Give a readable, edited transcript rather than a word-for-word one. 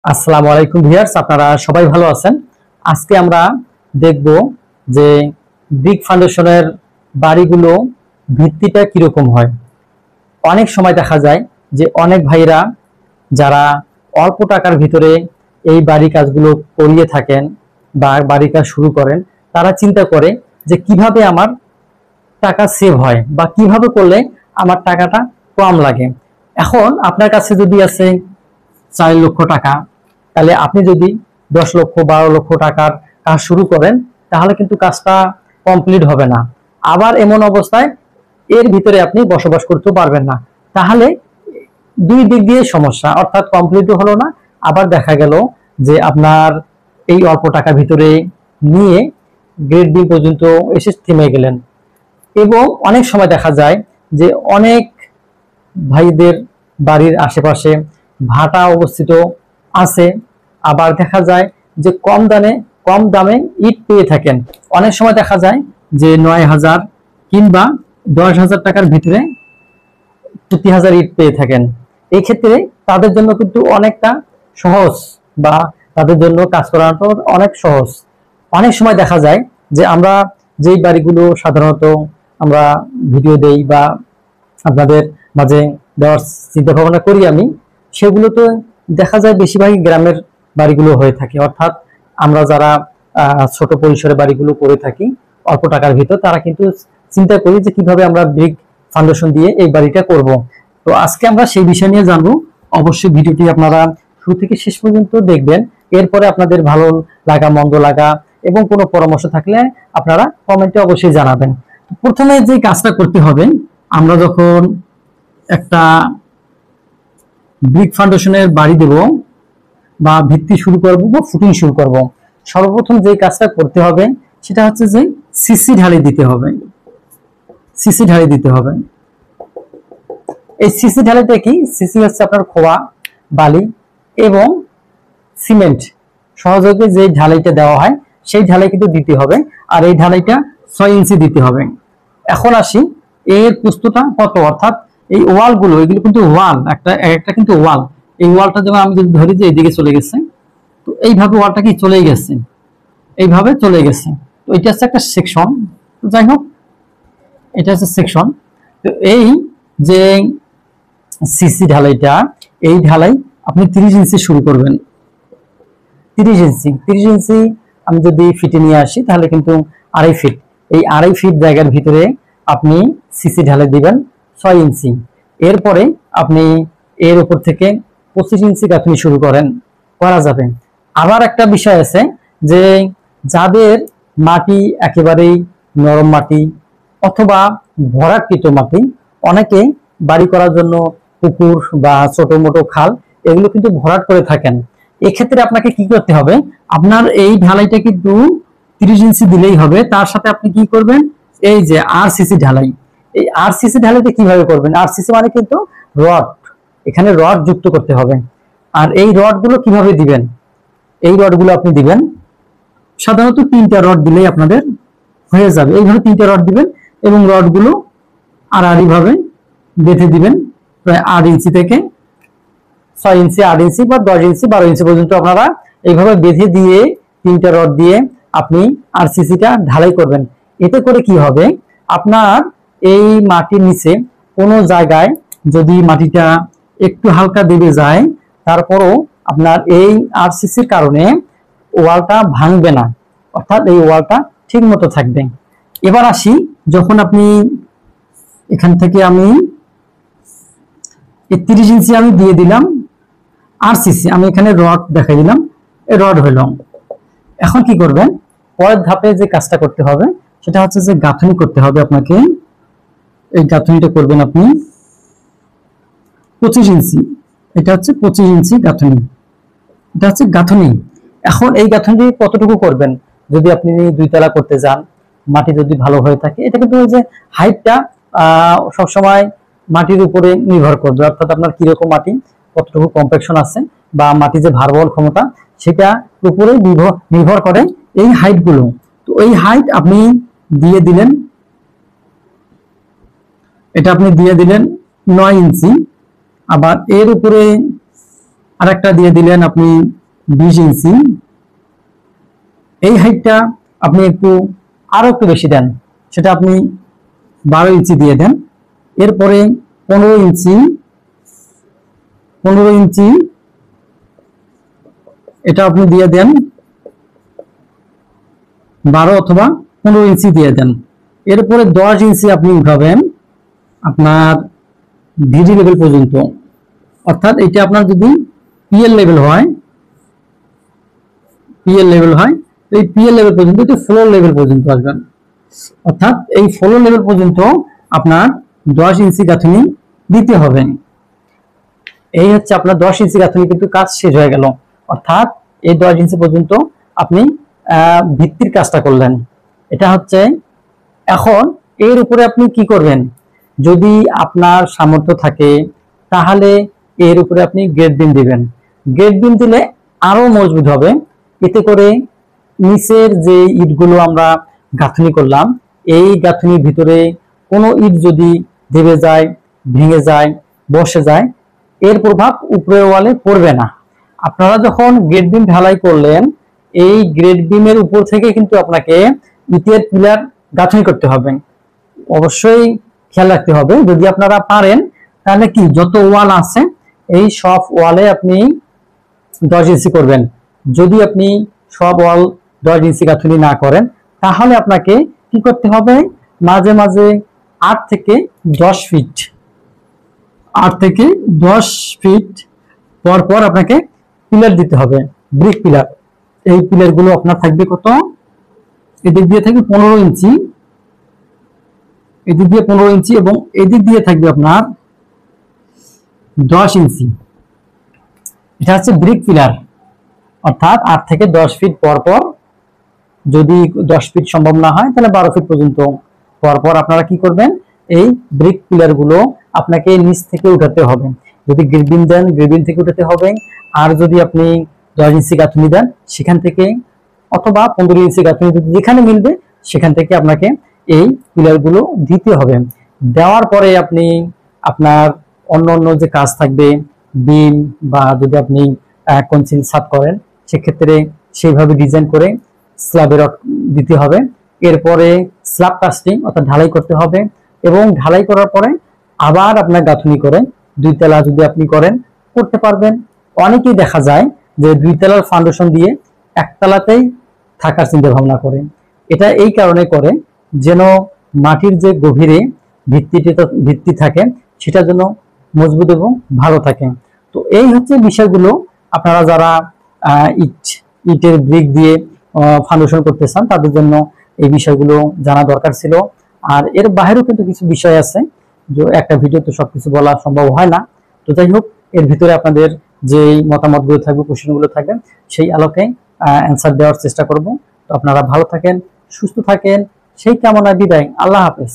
আসসালামু আলাইকুম ভিউয়ার্স, আপনারা সবাই ভালো আছেন। আজকে আমরা দেখব যে ব্রিক ফাউন্ডেশনের বাড়িগুলো ভিত্তিটা কিরকম হয়। অনেক সময় দেখা যায় যে অনেক ভাইরা যারা অল্প টাকার ভিতরে এই বাড়ি কাজগুলো করিয়ে থাকেন বা বাড়ি কাজ শুরু করেন, তারা চিন্তা করে যে কিভাবে আমার টাকা সেভ হয় বা কিভাবে করলে আমার টাকাটা কম লাগে। এখন আপনার কাছে যদি আছে 4 লক্ষ টাকা, তাহলে আপনি যদি 10 লক্ষ 12 লক্ষ টাকার কাজ শুরু করেন, তাহলে কিন্তু কাজটা কমপ্লিট হবে না। আবার এমন অবস্থায় এর ভিতরে আপনি বসবাস করতে পারবেন না। তাহলে দুই দিক দিয়ে সমস্যা, অর্থাৎ কমপ্লিটও হলো না, আবার দেখা গেল যে আপনার এই অল্প টাকার ভিতরে নিয়ে গ্রেড বি পর্যন্ত এসে থেমে গেলেন। এবং অনেক সময় দেখা যায় যে অনেক ভাইদের বাড়ির আশেপাশে ভাটা অবস্থিত আছে, আবার দেখা যায় যে কম দামে ইট পেয়ে থাকেন। অনেক সময় দেখা যায় যে 9,000 কিংবা 10,000 টাকার ভিতরে 30,000 ইট পেয়ে থাকেন। এই ক্ষেত্রে তাদের জন্য কিন্তু অনেকটা সহজ, বা তাদের জন্য কাজ করাটা অনেক সহজ। অনেক সময় দেখা যায় যে আমরা যেই বাড়িগুলো সাধারণত আমরা ভিডিও দেই বা আপনাদের মাঝে দেওয়ার চিন্তা ভাবনা করি আমি, সেগুলো তো দেখা যায় বেশিরভাগই গ্রামের বাড়িগুলো হয়ে থাকে। অর্থাৎ আমরা যারা ছোট পরিসরে বাড়িগুলো করে থাকি অল্প টাকার ভিতর, তারা কিন্তু চিন্তা করি যে কিভাবে আমরা ব্রিক ফাউন্ডেশন দিয়ে এই বাড়িটা করব। তো আজকে আমরা সেই বিষয় নিয়ে জানবো। অবশ্যই ভিডিওটি আপনারা শুরু থেকে শেষ পর্যন্ত দেখবেন। এরপরে আপনাদের ভালো লাগা মন্দ লাগা এবং কোনো পরামর্শ থাকলে আপনারা কমেন্টে অবশ্যই জানাবেন। প্রথমে যে কাজটা করতে হবে, আমরা যখন একটা ব্রিক ফাউন্ডেশনের বাড়ি দেব বা ভিত্তি শুরু করব বা ফুটিং শুরু করব, সর্বপ্রথম যে কাজটা করতে হবে সেটা হচ্ছে যে সিসি ঢালাই দিতে হবে। সিসি ঢালাই দিতে হবে। এই সিসি ঢালাইটা কি? সিসি হচ্ছে আপনার খোয়া, বালি এবং সিমেন্ট সহযোগে যে ঢালাইটা দেওয়া হয় সেই ঢালাই কিন্তু দিতে হবে। আর এই ঢালাইটা 6 ইঞ্চি দিতে হবে। এখন আসি এর প্রস্তুতটা কত, অর্থাৎ এই ওয়ালগুলো, এগুলো কিন্তু ওয়াল, একটা কিন্তু ওয়াল। এই ওয়ালটা যেমন আমি যদি ধরি যে এইদিকে চলে গেছে, তো এইভাবে ওয়ালটা কি চলে গেছে, এইভাবে চলে গেছে। তো এটা হচ্ছে একটা সেকশন। যাই হোক, এটা হচ্ছে সেকশন। তো এই যে সিসি ঢালাইটা, এই ঢালাই আপনি 30 ইঞ্চি শুরু করবেন। 30 ইঞ্চি আমি যদি ফিটে নিয়ে আসি, তাহলে কিন্তু 2.5 ফিট, এই 2.5 ফিট জায়গার ভিতরে আপনি সিসি ঢালাই দিবেন 6 ইঞ্চি। এরপরে আপনি এর উপর থেকে 25 ইঞ্চি গাঁথনি শুরু করা যাবে। আবার একটা বিষয় আছে যে যাদের মাটি একেবারেই নরম মাটি অথবা ভরাটকৃত মাটি, অনেকে বাড়ি করার জন্য পুকুর বা ছোট মোটো খাল এগুলো কিন্তু ভরাট করে থাকেন। এক্ষেত্রে আপনাকে কি করতে হবে, আপনার এই ঢালাইটা কিন্তু 30 ইঞ্চি দিলেই হবে। তার সাথে আপনি কি করবেন, এই যে আরসিসি ঢালাই, এই আরসিসি ঢালাইটা কিভাবে করবেন? আরসিসি মানে কিন্তু রড, এখানে রড যুক্ত করতে হবে। আর এই রডগুলো কিভাবে দিবেন? এই রডগুলো আপনি দিবেন সাধারণত 3টা রড দিলেই আপনাদের হয়ে যাবে। এইভাবে 3টা রড দিবেন এবং রডগুলো আড়াআড়ি ভাবে বেঁধে দিবেন, প্রায় 8 ইঞ্চি থেকে 6 ইঞ্চি, 8 ইঞ্চি বা 10 ইঞ্চি 12 ইঞ্চি পর্যন্ত আপনারা এইভাবে বেঁধে দিয়ে 3টা রড দিয়ে আপনি আরসিসিটা ঢালাই করবেন। এতে করে কি হবে, আপনার এই মাটির নিচে কোনো জায়গায় যদি মাটিটা একটু হালকা দেবে যায়, তারপরও আপনার এই আরসিসির কারণে ওয়ালটা ভাঙবে না, অর্থাৎ এই ওয়ালটা ঠিক মতো থাকবে। এবার আসি, যখন আপনি এখান থেকে আমি 30 ইঞ্চি আমি দিয়ে দিলাম আরসিসি, আমি এখানে রড দেখাই দিলাম, এই রড হইল। এখন কি করবেন, পরের ধাপে যে কাজটা করতে হবে সেটা হচ্ছে যে গাঁথনি করতে হবে আপনাকে। এই গাঁথনিটা করবেন আপনি 25 ইঞ্চি, এটা হচ্ছে 25 ইঞ্চি গাঁথনি, এটা হচ্ছে গাঁথনি। এখন এই গাঁথনি কতটুকু করবেন, যদি আপনি 2 তলা করতে যান, মাটি যদি ভালো হয়ে থাকে, এটা কিন্তু যে হাইটটা সবসময় মাটির উপরে নির্ভর করবে, অর্থাৎ আপনার কিরকম মাটি, কতটুকু কম্প্যাকশন আছে বা মাটি যে ভারবহন ক্ষমতা, সেটা উপরে নির্ভর করে এই হাইট গুলো। তো এই হাইট আপনি দিয়ে দিলেন, এটা আপনি দিয়ে দিলেন 9 ইঞ্চি। আবার এর উপরে আর একটা দিয়ে দিলেন আপনি 20 ইঞ্চি। এই হাইটটা আপনি আরো একটু বেশি দেন, সেটা আপনি 12 ইঞ্চি দিয়ে দেন। এরপরে 15 ইঞ্চি, এটা আপনি দিয়ে দেন 12 অথবা 15 ইঞ্চি দিয়ে দেন। এরপরে 10 ইঞ্চি আপনি উঠাবেন আপনার ভিডি লেভেল পর্যন্ত, অর্থাৎ এটা আপনার যদি পিএল লেভেল হয়, এই পিএল লেভেল পর্যন্ত, এটা ফ্লোর লেভেল পর্যন্ত আসবেন। অর্থাৎ এই ফ্লোর লেভেল পর্যন্ত আপনার 10 ইঞ্চি গাঁথনি দিতে হবে। এই হচ্ছে আপনার 10 ইঞ্চি গাঁথনি কিন্তু কাজ শেষ হয়ে গেল। অর্থাৎ এই 10 ইঞ্চি পর্যন্ত আপনি ভিত্তির কাজটা করলেন। এটা হচ্ছে, এখন এর উপরে আপনি কি করবেন, যদি আপনার সামর্থ্য থাকে তাহলে এর উপরে আপনি গ্রেড বিম দিবেন। গ্রেড বিম দিলে আরো মজবুত হবে। এতে করে নিচের যে ইটগুলো আমরা গাঁথনি করলাম, এই গাঁথনির ভিতরে কোনো ইট যদি দেবে যায়, ভেঙে যায়, বসে যায়, এর প্রভাব উপরের ওয়ালে পড়বে না। আপনারা যখন গ্রেড বিম ঢালাই করলেন, এই গ্রেড বিমের উপর থেকে কিন্তু আপনাকে ইটের পিলার গাঁথনি করতে হবে। অবশ্যই খেয়াল রাখতে হবে, যদি আপনারা পারেন তাহলে কি যত ওয়াল আছে এই সব ওয়ালে আপনি 10 ইঞ্চি করবেন। যদি আপনি সব ওয়াল 10 ইঞ্চি গাঁথনি না করেন, তাহলে আপনাকে কি করতে হবে, মাঝে মাঝে 8 থেকে 10 ফিট পর পর আপনাকে পিলার দিতে হবে, ব্রিক পিলার। এই পিলার গুলো আপনার থাকবে কত, এদিক দিয়ে থাকবে 15 ইঞ্চি, এদিক দিয়ে 15 ইঞ্চি, এবং এদিক দিয়ে থাকবে আপনার 10 ইঞ্চি। এটা হচ্ছে ব্রিক পিলার। অর্থাৎ 8 থেকে 10 ফিট পর পর, যদি 10 ফিট সম্ভব না হয় তাহলে 12 ফিট পর্যন্ত পর পর আপনারা কি করবেন, এই ব্রিক পিলার গুলো আপনাকে নিচ থেকে উঠাতে হবে। যদি গ্রিড বিম দেন, গ্রিড বিম থেকে উঠাতে হবে। আর যদি আপনি 10 ইঞ্চি গাঁথনি দেন সেখান থেকে, অথবা 15 ইঞ্চি গাঁথনি যেখানে মিলবে সেখান থেকে আপনাকে এই পিলার গুলো দিতে হবে। দেওয়ার পরে আপনি আপনার অন্য অন্য যে কাজ থাকবে, বিম বা যদি আপনি কনসিল ছাদ করেন, সেক্ষেত্রে সেইভাবে ডিজাইন করে স্ল্যাবে রড দিতে হবে। এরপরে স্ল্যাব কাস্টিং অর্থাৎ ঢালাই করতে হবে, এবং ঢালাই করার পরে আবার আপনার গাঁথনি করে 2 তলা যদি আপনি করতে পারবেন। অনেকেই দেখা যায় যে 2 তলার ফাউন্ডেশন দিয়ে 1 তলাতেই থাকার চিন্তা ভাবনা করেন। এটা এই কারণে করে যেন মাটির যে গভীরে ভিত্তি থাকে সেটা যেন মজবুত এবং ভালো থাকে। তো এই হচ্ছে বিষয়গুলো। আপনারা যারা ইটের ব্রিক দিয়ে ফাউন্ডেশন করতে চান তাদের জন্য এই বিষয়গুলো জানা দরকার ছিল। আর এর বাইরেও কিন্তু কিছু বিষয় আছে, যে একটা ভিডিওতে সবকিছু বলা সম্ভব হয় না। তো যাই হোক, এর ভিতরে আপনাদের যে মতামতগুলো থাকবে, প্রশ্নগুলো থাকবে, সেই আলোকে অ্যান্সার দেওয়ার চেষ্টা করব। তো আপনারা ভালো থাকেন, সুস্থ থাকেন, সেই কামনা বিদায়। আল্লাহ হাফেজ।